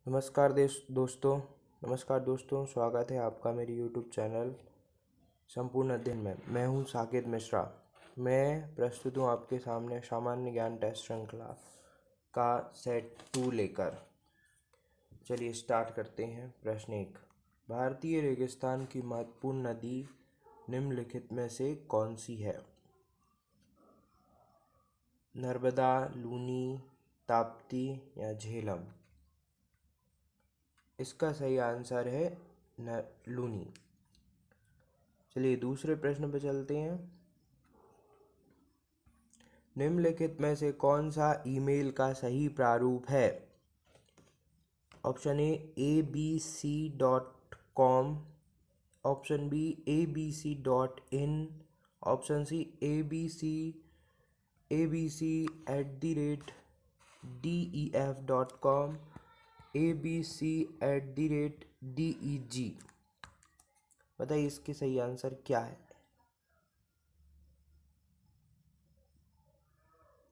नमस्कार दोस्तों, स्वागत है आपका मेरे यूट्यूब चैनल संपूर्ण अध्ययन में। मैं हूं साकेत मिश्रा। मैं प्रस्तुत हूं आपके सामने सामान्य ज्ञान टेस्ट श्रृंखला का सेट 2 लेकर। चलिए स्टार्ट करते हैं। प्रश्न 1, भारतीय रेगिस्तान की महत्वपूर्ण नदी निम्नलिखित में से कौन सी है? नर्मदा, लूनी, ताप्ती या झेलम? इसका सही आंसर है लूनी। चलिए दूसरे प्रश्न पर चलते हैं। निम्नलिखित में से कौन सा ईमेल का सही प्रारूप है? Option A abc.com, option B abc.in, option C abc@def.com, abc@deg। बताइए इसके सही आंसर क्या है?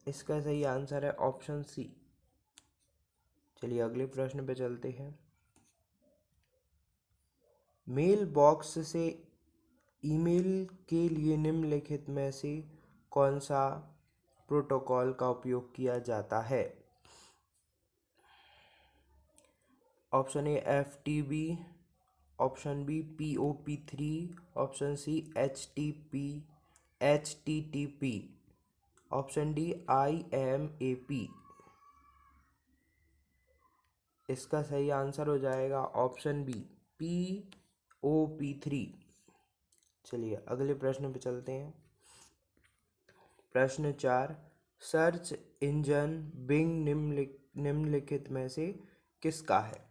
इसका सही आंसर है ऑप्शन सी। चलिए अगले प्रश्न पे चलते हैं। मेल बॉक्स से ईमेल के लिए निम्नलिखित में से कौन सा प्रोटोकॉल का उपयोग किया जाता है? Option A FTP, option B POP3, option C HTTP, option D IMAP। इसका सही आंसर हो जाएगा ऑप्शन बी POP3। चलिए अगले प्रश्न पे चलते हैं। प्रश्न 4, सर्च इंजन बिंग निम्नलिखित में से किसका है?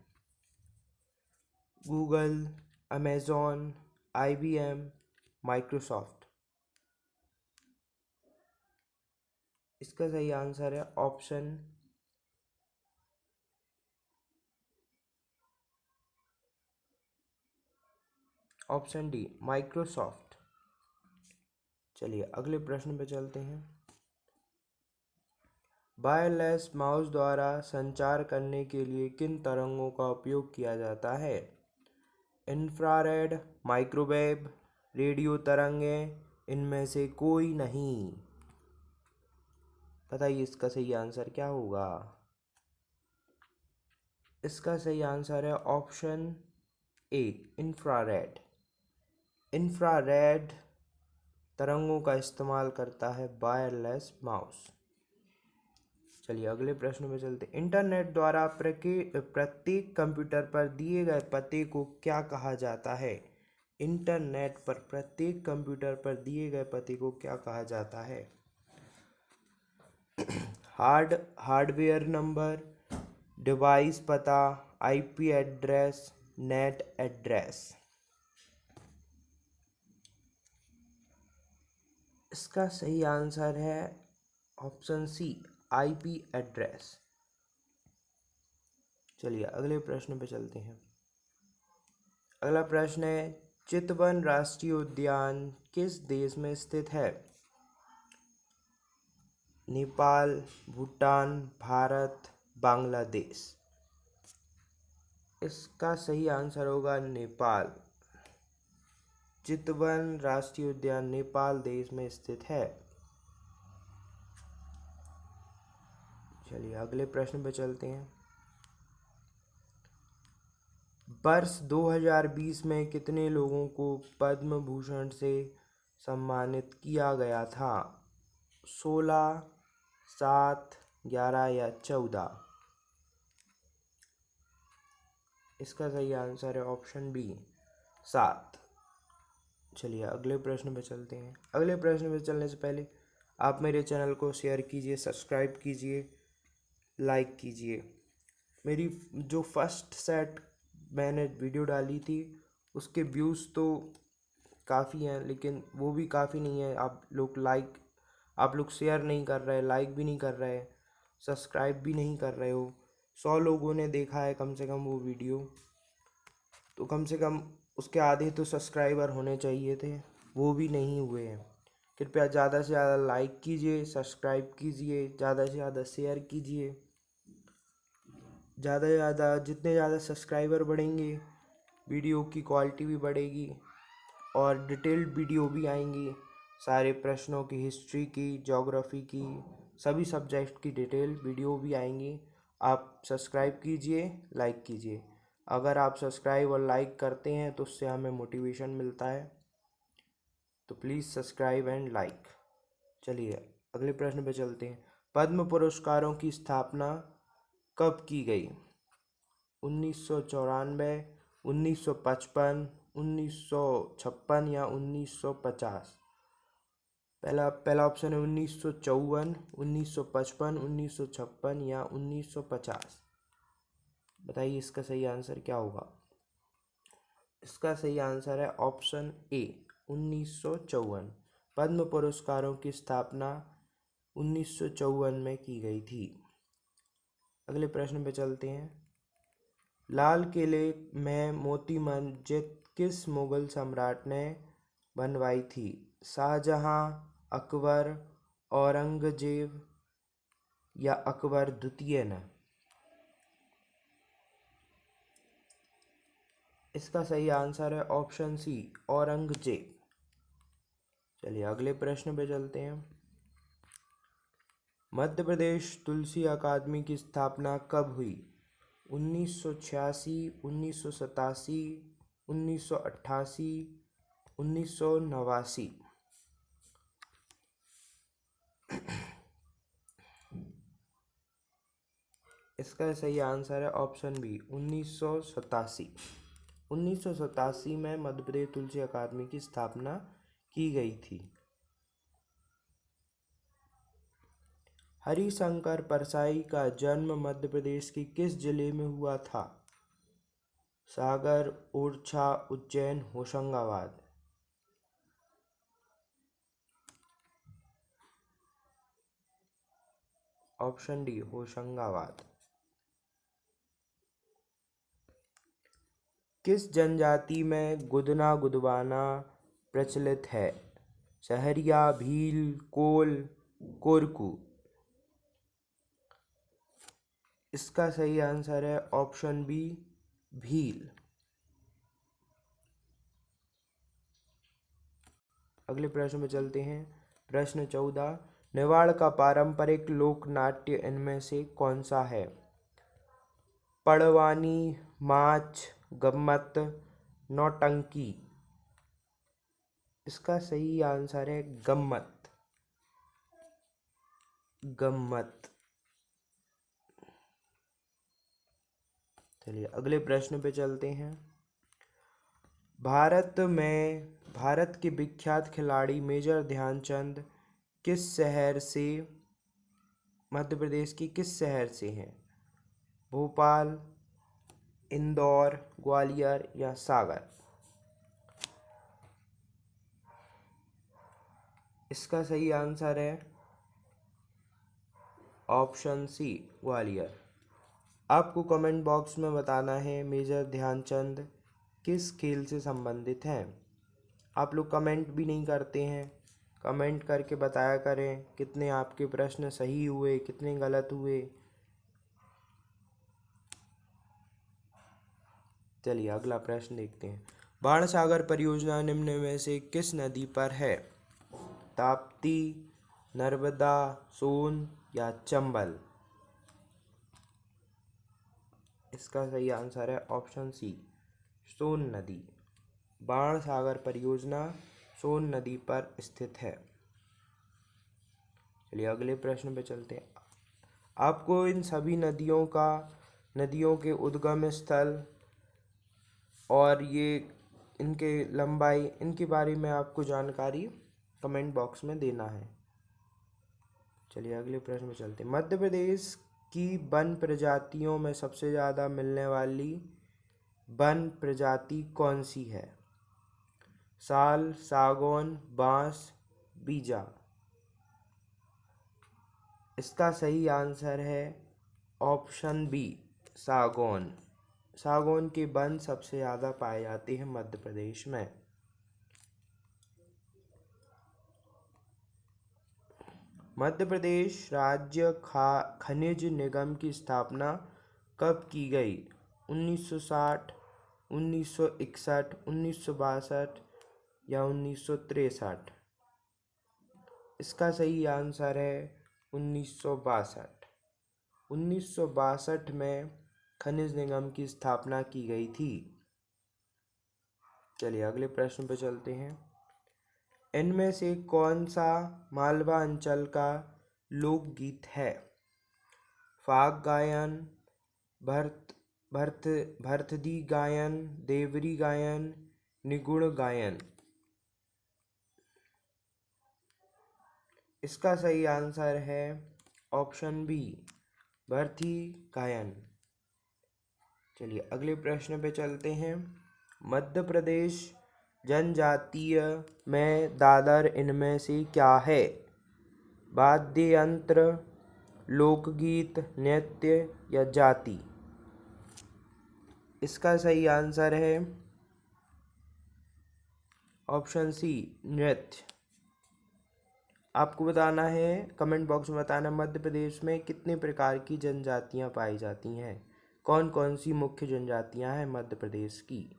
Google, Amazon, IBM, Microsoft? इसका सही आंसर है ऑप्शन डी माइक्रोसॉफ्ट। चलिए अगले प्रश्न पे चलते हैं। वायरलेस माउस द्वारा संचार करने के लिए किन तरंगों का उपयोग किया जाता है? इंफ्रारेड, माइक्रोवेव, रेडियो तरंगें, इनमें से कोई नहीं। बताइए इसका सही आंसर क्या होगा? इसका सही आंसर है ऑप्शन ए इंफ्रारेड। इंफ्रारेड तरंगों का इस्तेमाल करता है वायरलेस माउस। चलिए अगले प्रश्न में चलते। इंटरनेट द्वारा प्रत्येक कंप्यूटर पर दिए गए पते को क्या कहा जाता है? इंटरनेट पर प्रत्येक कंप्यूटर पर दिए गए पते को क्या कहा जाता है? हार्डवेयर नंबर, डिवाइस पता, IP एड्रेस, नेट एड्रेस? इसका सही आंसर है ऑप्शन सी IP एड्रेस। चलिए अगले प्रश्न पे चलते हैं। अगला प्रश्न है, चितवन राष्ट्रीय उद्यान किस देश में स्थित है? नेपाल, भूटान, भारत, बांग्लादेश? इसका सही आंसर होगा नेपाल। चितवन राष्ट्रीय उद्यान नेपाल देश में स्थित है। चलिए अगले प्रश्न पे चलते हैं। वर्ष 2020 में कितने लोगों को पद्म भूषण से सम्मानित किया गया था? 16, 7, 11 या 14? इसका सही आंसर है ऑप्शन बी 7। चलिए अगले प्रश्न पे चलते हैं। अगले प्रश्न पे चलने से पहले आप मेरे चैनल को शेयर कीजिए, सब्सक्राइब कीजिए, लाइक कीजिए। मेरी जो फर्स्ट सेट मैंने वीडियो डाली थी उसके व्यूज़ तो काफ़ी हैं, लेकिन वो भी काफ़ी नहीं है। आप लोग शेयर नहीं कर रहे, लाइक भी नहीं कर रहे, सब्सक्राइब भी नहीं कर रहे हो। 100 लोगों ने देखा है कम से कम वो वीडियो, तो कम से कम उसके आधे तो सब्सक्राइबर होने चाहिए थे, वो भी नहीं हुए हैं। कृपया ज़्यादा से ज़्यादा लाइक कीजिए, सब्सक्राइब कीजिए, ज़्यादा से ज़्यादा शेयर कीजिए। ज़्यादा से ज़्यादा जितने ज़्यादा सब्सक्राइबर बढ़ेंगे वीडियो की क्वालिटी भी बढ़ेगी और डिटेल्ड वीडियो भी आएंगी। सारे प्रश्नों की, हिस्ट्री की, ज्योग्राफी की, सभी सब्जेक्ट की डिटेल वीडियो भी आएंगी। आप सब्सक्राइब कीजिए, लाइक कीजिए। अगर आप सब्सक्राइब और लाइक करते हैं तो उससे हमें मोटिवेशन मिलता है, तो प्लीज़ सब्सक्राइब एंड लाइक। चलिए अगले प्रश्न पे चलते हैं। पद्म पुरस्कारों की स्थापना कब की गई? 1994, 1955, 1956 या 1950? पहला ऑप्शन है 1954, 1955, 1956 या 1950। बताइए इसका सही आंसर क्या होगा? इसका सही आंसर है ऑप्शन ए 1954। पद्म पुरस्कारों की स्थापना 1954 में की गई थी। अगले प्रश्न पे चलते हैं। लाल किले में मोती मस्जिद किस मुगल सम्राट ने बनवाई थी? शाहजहां, अकबर, औरंगजेब या अकबर द्वितीय ने? इसका सही आंसर है ऑप्शन सी औरंगजेब। चलिए अगले प्रश्न पे चलते हैं। मध्य प्रदेश तुलसी अकादमी की स्थापना कब हुई? 1986, 1987, 1988, 1989? इसका सही आंसर है ऑप्शन बी 1987। 1987 में मध्य प्रदेश तुलसी अकादमी की स्थापना की गई थी। हरिशंकर परसाई का जन्म मध्य प्रदेश के किस जिले में हुआ था? सागर, ओरछा, उज्जैन, होशंगाबाद? Option D Hoshangabad. किस जनजाति में गुदना गुदवाना प्रचलित है? सहरिया, भील, कोल, कोरकू? इसका सही आंसर है ऑप्शन बी भील। अगले प्रश्न में चलते हैं। प्रश्न 14। निवाड़ का पारंपरिक लोक नाट्य इनमें से कौन सा है? पड़वानी, माच, गम्मत, नौटंकी? इसका सही आंसर है गम्मत। गम्मत। चलिए अगले प्रश्न पे चलते हैं। भारत के विख्यात खिलाड़ी मेजर ध्यानचंद किस शहर से, मध्य प्रदेश की किस शहर से हैं? भोपाल, इंदौर, ग्वालियर या सागर? इसका सही आंसर है ऑप्शन सी ग्वालियर। आपको कमेंट बॉक्स में बताना है मेजर ध्यानचंद किस खेल से संबंधित हैं। आप लोग कमेंट भी नहीं करते हैं, कमेंट करके बताया करें कितने आपके प्रश्न सही हुए, कितने गलत हुए। चलिए अगला प्रश्न देखते हैं। बाण सागर परियोजना निम्न में से किस नदी पर है? ताप्ती, नर्मदा, सोन या चंबल? इसका सही आंसर है ऑप्शन सी सोन नदी। बाण सागर परियोजना सोन नदी पर स्थित है। चलिए अगले प्रश्न पे चलते हैं। आपको इन सभी नदियों के उद्गम स्थल और ये इनके लंबाई, इनके बारे में आपको जानकारी कमेंट बॉक्स में देना है। चलिए अगले प्रश्न में चलते हैं। मध्य प्रदेश की वन प्रजातियों में सबसे ज़्यादा मिलने वाली वन प्रजाति कौन सी है? साल, सागौन, बांस, बीजा? इसका सही आंसर है ऑप्शन बी सागौन। सागौन के वन सबसे ज़्यादा पाए जाते हैं मध्य प्रदेश में। मध्य प्रदेश राज्य खनिज निगम की स्थापना कब की गई? 1960, 1961, 1962 या 1963? इसका सही आंसर है 1962। 1962 में खनिज निगम की स्थापना की गई थी। चलिए अगले प्रश्न पे चलते हैं। इनमें से कौन सा मालवा अंचल का लोकगीत है? फाग गायन, भरत भरत भरतदी गायन, देवरी गायन, निगुण गायन? इसका सही आंसर है ऑप्शन बी, भरती गायन। चलिए अगले प्रश्न पे चलते हैं। मध्य प्रदेश जनजातीय में दादर इनमें से क्या है? वाद्य यंत्र, लोकगीत, नृत्य या जाति? इसका सही आंसर है ऑप्शन सी, नृत्य। आपको बताना है, कमेंट बॉक्स में बताना, मध्य प्रदेश में कितने प्रकार की जनजातियां पाई जाती हैं? कौन कौन सी मुख्य जनजातियां हैं मध्य प्रदेश की?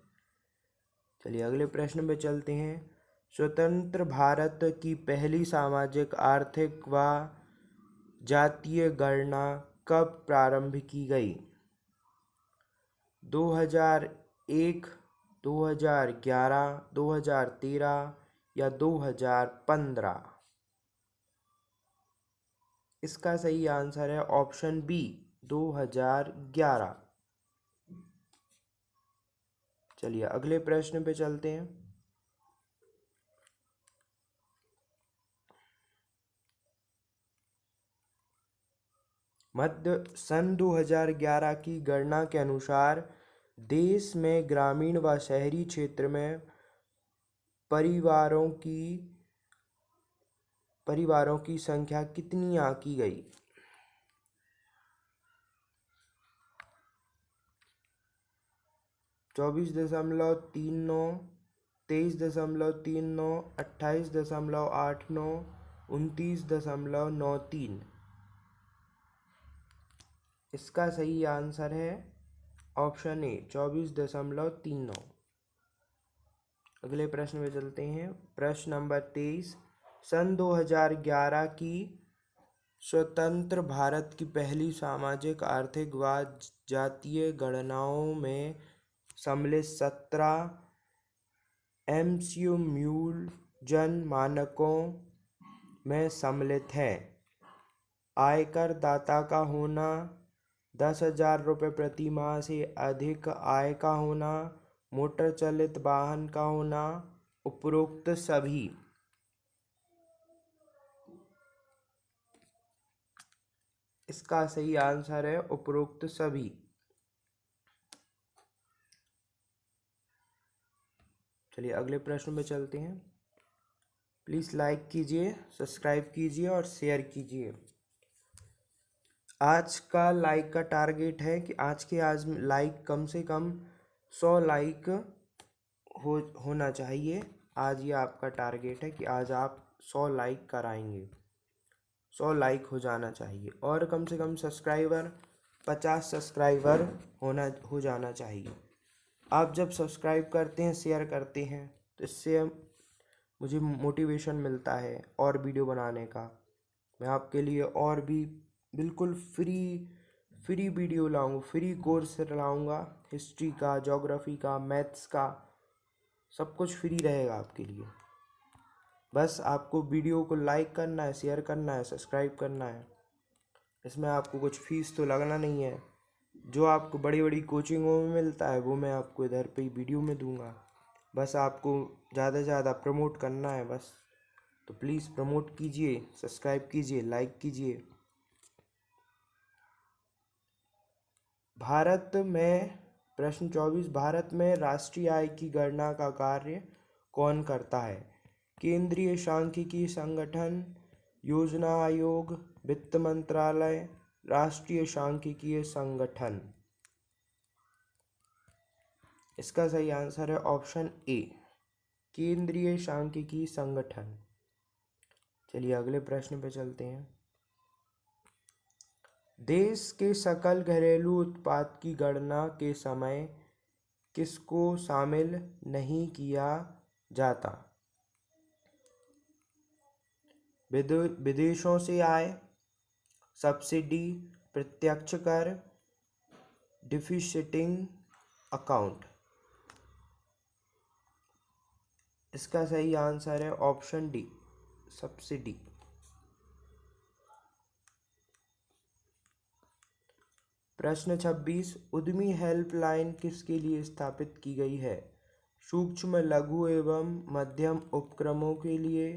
चलिए अगले प्रश्न पे चलते हैं। स्वतंत्र भारत की पहली सामाजिक, आर्थिक व जातीय गणना कब प्रारंभ की गई? 2001, 2011, 2013 या 2015? इसका सही आंसर है ऑप्शन बी, 2011। चलिए अगले प्रश्न पे चलते हैं। सन 2011 की गणना के अनुसार देश में ग्रामीण व शहरी क्षेत्र में परिवारों की संख्या कितनी आंकी गई? 24.39, 23.39, 28.89, 29.93? इसका सही आंसर है ऑप्शन ए, 24.39। अगले प्रश्न में चलते हैं। प्रश्न नंबर 23। सन 2011 की स्वतंत्र भारत की पहली सामाजिक, आर्थिक व जातीय गणनाओं में सम्मिलित 17 एमसीयू मूल जन मानकों में सम्मिलित है। आयकर दाता का होना, 10,000 रुपये प्रति माह से अधिक आय का होना, मोटर चालित वाहन का होना, उपरोक्त सभी? इसका सही आंसर है उपरोक्त सभी। चलिए अगले प्रश्न पे चलते हैं। प्लीज़ लाइक कीजिए, सब्सक्राइब कीजिए और शेयर कीजिए। आज का लाइक का टारगेट है कि आज लाइक कम से कम 100 लाइक होना चाहिए। आज ये आपका टारगेट है कि आज आप 100 लाइक कराएंगे, 100 लाइक हो जाना चाहिए। और कम से कम सब्सक्राइबर 50 सब्सक्राइबर हो जाना चाहिए। आप जब सब्सक्राइब करते हैं, शेयर करते हैं, तो इससे मुझे मोटिवेशन मिलता है और वीडियो बनाने का। मैं आपके लिए और भी बिल्कुल फ्री वीडियो लाऊंगा, फ्री कोर्स लाऊंगा। हिस्ट्री का, ज्योग्राफी का, मैथ्स का, सब कुछ फ्री रहेगा आपके लिए। बस आपको वीडियो को लाइक करना है, शेयर करना है, सब्सक्राइब करना है। इसमें आपको कुछ फीस तो लगना नहीं है। जो आपको बड़ी बड़ी कोचिंगों में मिलता है वो मैं आपको इधर पे ही वीडियो में दूंगा। बस आपको ज़्यादा से ज़्यादा प्रमोट करना है बस। तो प्लीज़ प्रमोट कीजिए, सब्सक्राइब कीजिए, लाइक कीजिए। प्रश्न 24। भारत में राष्ट्रीय आय की गणना का कार्य कौन करता है? केंद्रीय सांख्यिकी संगठन, योजना आयोग, वित्त मंत्रालय, राष्ट्रीय सांख्यिकीय संगठन? इसका सही आंसर है ऑप्शन ए, केंद्रीय सांख्यिकी संगठन। चलिए अगले प्रश्न पे चलते हैं। देश के सकल घरेलू उत्पाद की गणना के समय किसको शामिल नहीं किया जाता? विदेशों से आय, सब्सिडी, प्रत्यक्ष कर, डिफिसिटिंग अकाउंट। इसका सही आंसर है ऑप्शन डी, सब्सिडी। प्रश्न 26, उद्यमी हेल्पलाइन किसके लिए स्थापित की गई है? सूक्ष्म, लघु एवं मध्यम उपक्रमों के लिए,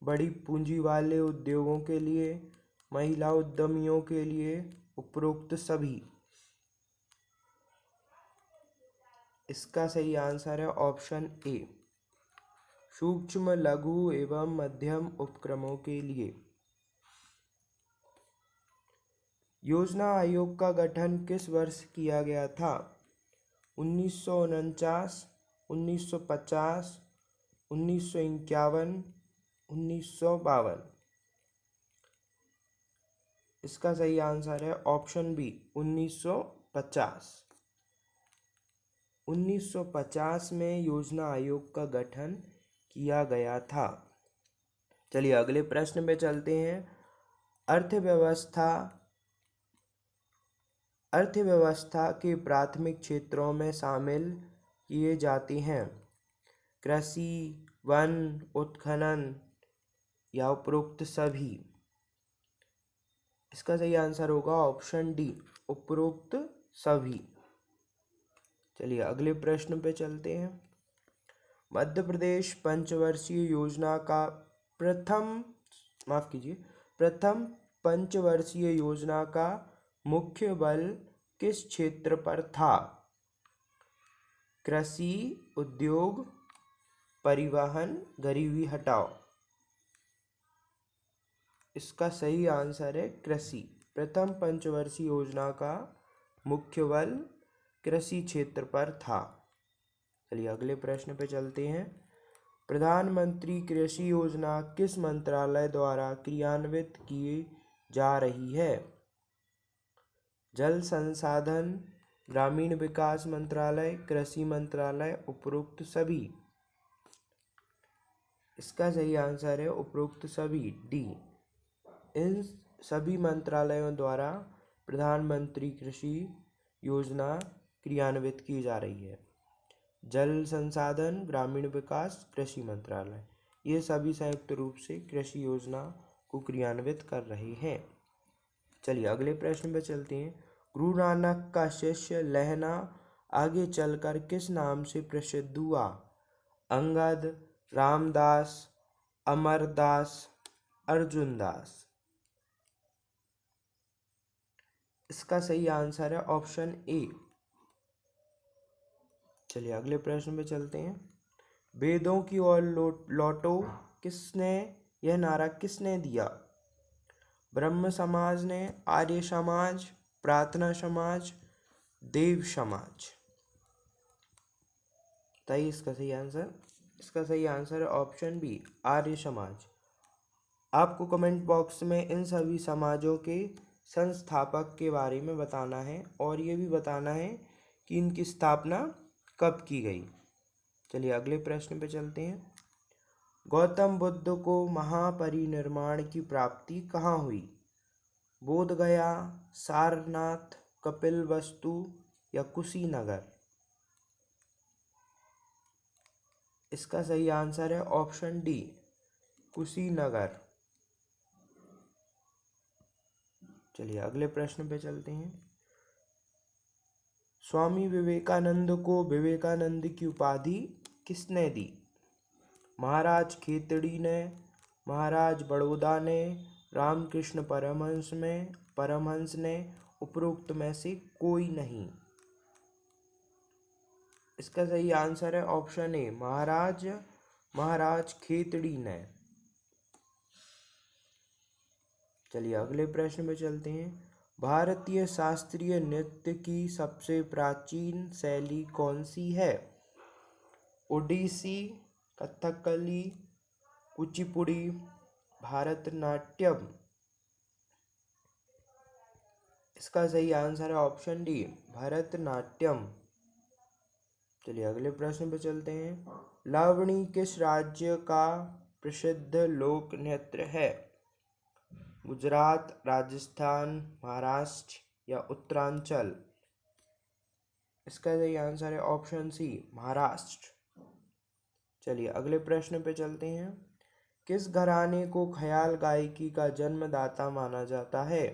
बड़ी पूंजी वाले उद्योगों के लिए, महिला उद्यमियों के लिए, उपरोक्त सभी। इसका सही आंसर है ऑप्शन ए, सूक्ष्म, लघु एवं मध्यम उपक्रमों के लिए। योजना आयोग का गठन किस वर्ष किया गया था? 1949, 1950, 1951, 1952। इसका सही आंसर है ऑप्शन बी, 1950। 1950 में योजना आयोग का गठन किया गया था। चलिए अगले प्रश्न पे चलते हैं। अर्थव्यवस्था के प्राथमिक क्षेत्रों में शामिल किए जाते हैं कृषि, वन, उत्खनन या उपरोक्त सभी। इसका सही आंसर होगा ऑप्शन डी, उपरोक्त सभी। चलिए अगले प्रश्न पे चलते हैं। मध्य प्रदेश पंचवर्षीय योजना का प्रथम पंचवर्षीय योजना का मुख्य बल किस क्षेत्र पर था? कृषि, उद्योग, परिवहन, गरीबी हटाओ। इसका सही आंसर है कृषि। प्रथम पंचवर्षीय योजना का मुख्य बल कृषि क्षेत्र पर था। चलिए अगले प्रश्न पे चलते हैं। प्रधानमंत्री कृषि योजना किस मंत्रालय द्वारा क्रियान्वित की जा रही है? जल संसाधन, ग्रामीण विकास मंत्रालय, कृषि मंत्रालय, उपरोक्त सभी। इसका सही आंसर है उपरोक्त सभी, डी। इन सभी मंत्रालयों द्वारा प्रधानमंत्री कृषि योजना क्रियान्वित की जा रही है। जल संसाधन, ग्रामीण विकास, कृषि मंत्रालय, ये सभी संयुक्त रूप से कृषि योजना को क्रियान्वित कर रहे हैं। चलिए अगले प्रश्न पे चलते हैं। गुरु नानक का शिष्य लहना आगे चलकर किस नाम से प्रसिद्ध हुआ? अंगद, रामदास, अमरदास, अर्जुनदास। इसका सही आंसर है ऑप्शन ए। चलिए अगले प्रश्न पे चलते हैं। वेदों की ओर लौटो यह नारा किसने दिया? ब्रह्म समाज ने, आर्य समाज, प्रार्थना समाज, देव समाज। ताई इसका सही आंसर है ऑप्शन बी, आर्य समाज। आपको कमेंट बॉक्स में इन सभी समाजों के संस्थापक के बारे में बताना है और ये भी बताना है कि इनकी स्थापना कब की गई। चलिए अगले प्रश्न पे चलते हैं। गौतम बुद्ध को महापरिनिर्वाण की प्राप्ति कहाँ हुई? बोध गया, सारनाथ, कपिलवस्तु या कुशीनगर। इसका सही आंसर है ऑप्शन डी, कुशीनगर। चलिए अगले प्रश्न पे चलते हैं। स्वामी विवेकानंद को विवेकानंद की उपाधि किसने दी? महाराज खेतड़ी ने, महाराज बड़ौदा ने, रामकृष्ण परमहंस ने, उपरोक्त में से कोई नहीं। इसका सही आंसर है ऑप्शन ए, महाराज खेतड़ी ने। चलिए अगले प्रश्न पे चलते हैं। भारतीय शास्त्रीय नृत्य की सबसे प्राचीन शैली कौन सी है? ओडिसी, कथकली, कुचिपुड़ी, भारतनाट्यम। इसका सही आंसर है ऑप्शन डी, भरतनाट्यम। चलिए अगले प्रश्न पे चलते हैं। लावणी किस राज्य का प्रसिद्ध लोक नृत्य है? गुजरात, राजस्थान, महाराष्ट्र या उत्तरांचल? इसका सही आंसर है ऑप्शन सी, महाराष्ट्र। चलिए अगले प्रश्न पे चलते हैं। किस घराने को ख्याल गायकी का जन्मदाता माना जाता है?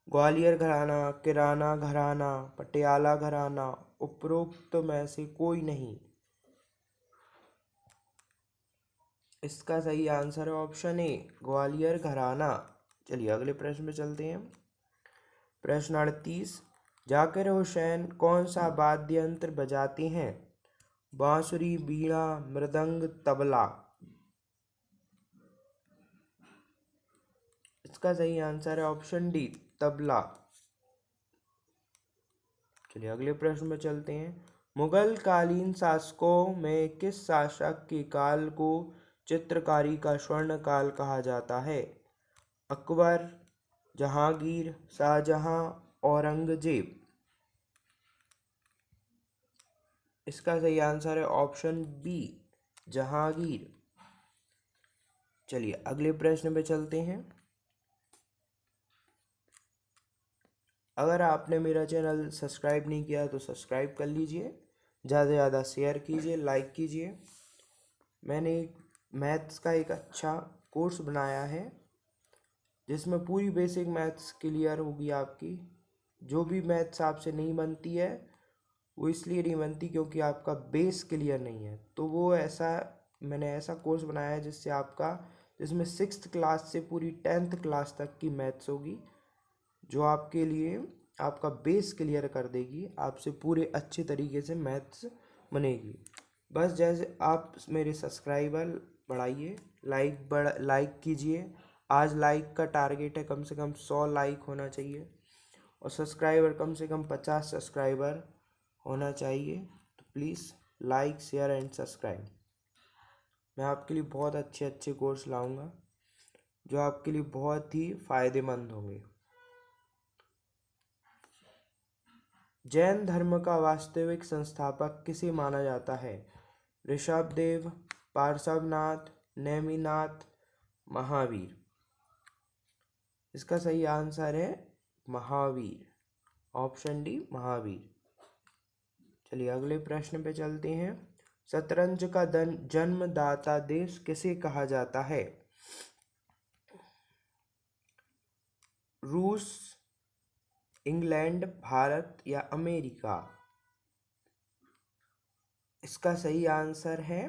ग्वालियर घराना, किराना घराना, पटियाला घराना, उपरोक्त में से कोई नहीं? इसका सही आंसर है ऑप्शन ए, ग्वालियर घराना। चलिए अगले प्रश्न पे चलते हैं। प्रश्न 38। जाकिर हुसैन कौन सा वाद्य यंत्र बजाते हैं? बांसुरी, बीड़ा, मृदंग, तबला? इसका सही आंसर है ऑप्शन डी, तबला। चलिए अगले प्रश्न में चलते हैं। मुगल कालीन शासकों में किस शासक के काल को चित्रकारी का स्वर्ण काल कहा जाता है? अकबर, जहांगीर, शाहजहां, औरंगजेब? इसका सही आंसर है ऑप्शन बी, जहांगीर। चलिए अगले प्रश्न पे चलते हैं। अगर आपने मेरा चैनल सब्सक्राइब नहीं किया तो सब्सक्राइब कर लीजिए, ज़्यादा से ज़्यादा शेयर कीजिए, लाइक कीजिए। मैंने एक मैथ्स का एक अच्छा कोर्स बनाया है जिसमें पूरी बेसिक मैथ्स क्लियर होगी आपकी। जो भी मैथ्स आपसे नहीं बनती है वो इसलिए नहीं बनती क्योंकि आपका बेस क्लियर नहीं है। तो वो ऐसा मैंने ऐसा कोर्स बनाया है जिसमें 6th क्लास से पूरी 10th क्लास तक की मैथ्स होगी, जो आपके लिए आपका बेस क्लियर कर देगी, आपसे पूरे अच्छे तरीके से मैथ्स बनेगी। बस जैसे आप मेरे सब्सक्राइबर बढ़ाइए, लाइक कीजिए। आज लाइक का टारगेट है कम से कम 100 लाइक होना चाहिए और सब्सक्राइबर कम से कम 50 सब्सक्राइबर होना चाहिए। तो please like, share and subscribe. मैं आपके लिए बहुत अच्छे अच्छे कोर्स लाऊंगा जो आपके लिए बहुत ही फ़ायदेमंद होंगे। जैन धर्म का वास्तविक संस्थापक किसे माना जाता है? ऋषभदेव, पार्श्वनाथ, नेमिनाथ, महावीर? इसका सही आंसर है महावीर, ऑप्शन डी, महावीर। चलिए अगले प्रश्न पे चलते हैं। शतरंज का जन्मदाता देश किसे कहा जाता है? रूस, इंग्लैंड, भारत या अमेरिका? इसका सही आंसर है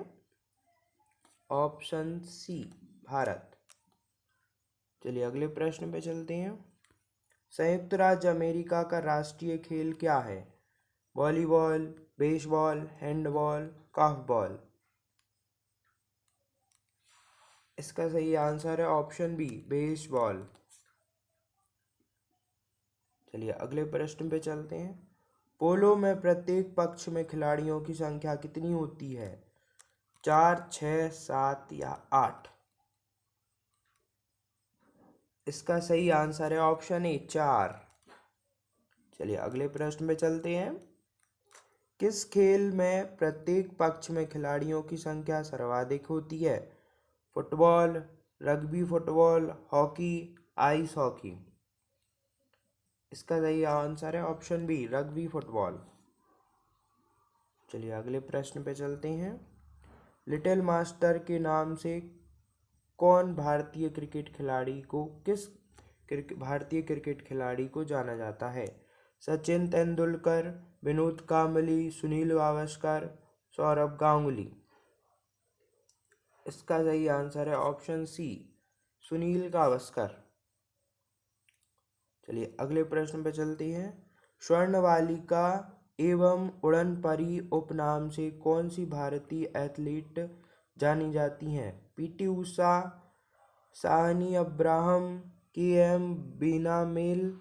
ऑप्शन सी, भारत। चलिए अगले प्रश्न पे चलते हैं। संयुक्त राज्य अमेरिका का राष्ट्रीय खेल क्या है? Volleyball, baseball, handball, korfball? इसका सही आंसर है ऑप्शन बी, बेसबॉल। चलिए अगले प्रश्न पे चलते हैं। पोलो में प्रत्येक पक्ष में खिलाड़ियों की संख्या कितनी होती है? 4, 6, 7 या 8? इसका सही आंसर है ऑप्शन ए, 4। चलिए अगले प्रश्न पे चलते हैं। किस खेल में प्रत्येक पक्ष में खिलाड़ियों की संख्या सर्वाधिक होती है? Football, rugby football, hockey, ice hockey? इसका सही आंसर है ऑप्शन बी, रग्बी फुटबॉल। चलिए अगले प्रश्न पे चलते हैं। लिटिल मास्टर के नाम से कौन भारतीय क्रिकेट खिलाड़ी को जाना जाता है? सचिन तेंदुलकर, विनोद कांबली, सुनील गावस्कर, सौरव गांगुली? इसका सही आंसर है ऑप्शन सी, सुनील गावस्कर। चलिए अगले प्रश्न पे चलते हैं। स्वर्णवालिका एवं उड़न परी उपनाम से कौन सी भारतीय एथलीट जानी जाती हैं? PT Usha, Sahni Abraham, KM. बीनामेल,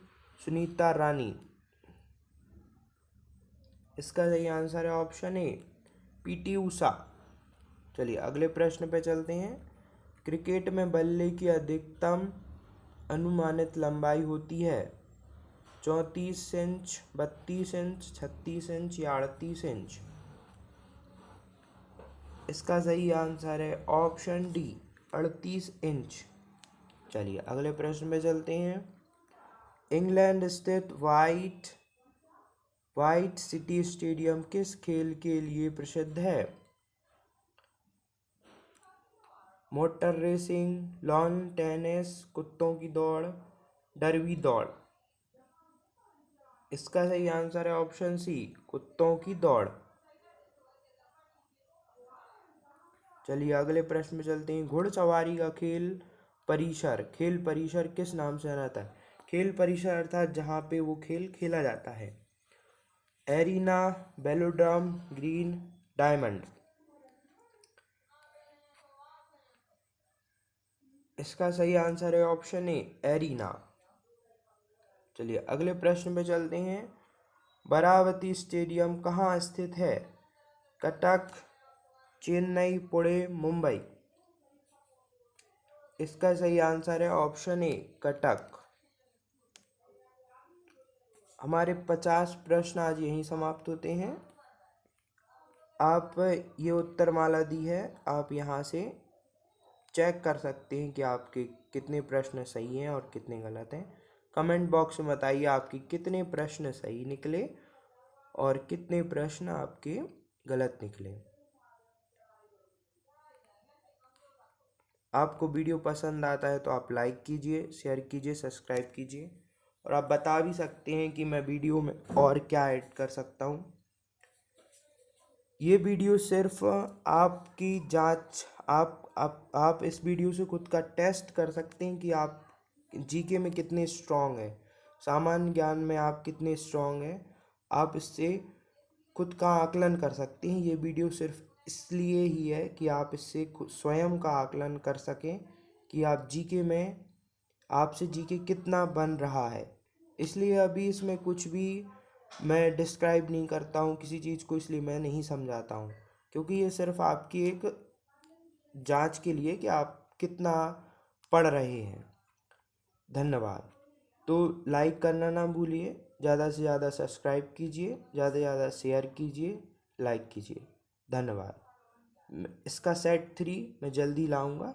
Sunita रानी? इसका सही आंसर है ऑप्शन ए, पीटी उषा। चलिए अगले प्रश्न पे चलते हैं। क्रिकेट में बल्ले की अधिकतम अनुमानित लंबाई होती है? 34 इंच, 32 इंच, 36 इंच या 38 इंच? इसका सही आंसर है ऑप्शन डी, 38 इंच। चलिए अगले प्रश्न में चलते हैं। इंग्लैंड स्थित व्हाइट सिटी स्टेडियम किस खेल के लिए प्रसिद्ध है? मोटर रेसिंग, लॉन टेनिस, कुत्तों की दौड़, डरबी दौड़? इसका सही आंसर है ऑप्शन सी, कुत्तों की दौड़। चलिए अगले प्रश्न में चलते हैं। घुड़सवारी का खेल परिसर किस नाम से जाना जाता है? खेल परिसर अर्थात जहाँ पे वो खेल खेला जाता है। Arena, velodrome, green, diamond? इसका सही आंसर है ऑप्शन ए, एरिना। चलिए अगले प्रश्न पे चलते हैं। बरावती स्टेडियम कहाँ स्थित है? कटक, चेन्नई, पुणे, मुंबई? इसका सही आंसर है ऑप्शन ए, कटक। हमारे 50 प्रश्न आज यहीं समाप्त होते हैं। आप ये उत्तरमाला दी है, आप यहाँ से चेक कर सकते हैं कि आपके कितने प्रश्न सही हैं और कितने गलत हैं। कमेंट बॉक्स में बताइए आपके कितने प्रश्न सही निकले और कितने प्रश्न आपके गलत निकले। आपको वीडियो पसंद आता है तो आप लाइक कीजिए, शेयर कीजिए, सब्सक्राइब कीजिए और आप बता भी सकते हैं कि मैं वीडियो में और क्या ऐड कर सकता हूँ। ये वीडियो सिर्फ आपकी जांच, आप इस वीडियो से खुद का टेस्ट कर सकते हैं कि आप जीके में कितने स्ट्रांग हैं, सामान्य ज्ञान में आप कितने स्ट्रांग हैं। आप इससे खुद का आकलन कर सकते हैं। ये वीडियो सिर्फ इसलिए ही है कि आप इससे स्वयं का आकलन कर सकें कि आप जीके में आपसे जीके कितना बन रहा है। इसलिए अभी इसमें कुछ भी मैं डिस्क्राइब नहीं करता हूँ किसी चीज़ को, इसलिए मैं नहीं समझाता हूँ, क्योंकि ये सिर्फ आपकी एक जांच के लिए कि आप कितना पढ़ रहे हैं। धन्यवाद। तो लाइक करना ना भूलिए, ज़्यादा से ज़्यादा सब्सक्राइब कीजिए, ज़्यादा से ज़्यादा शेयर कीजिए, लाइक कीजिए। धन्यवाद। इसका सेट 3 मैं जल्दी लाऊंगा।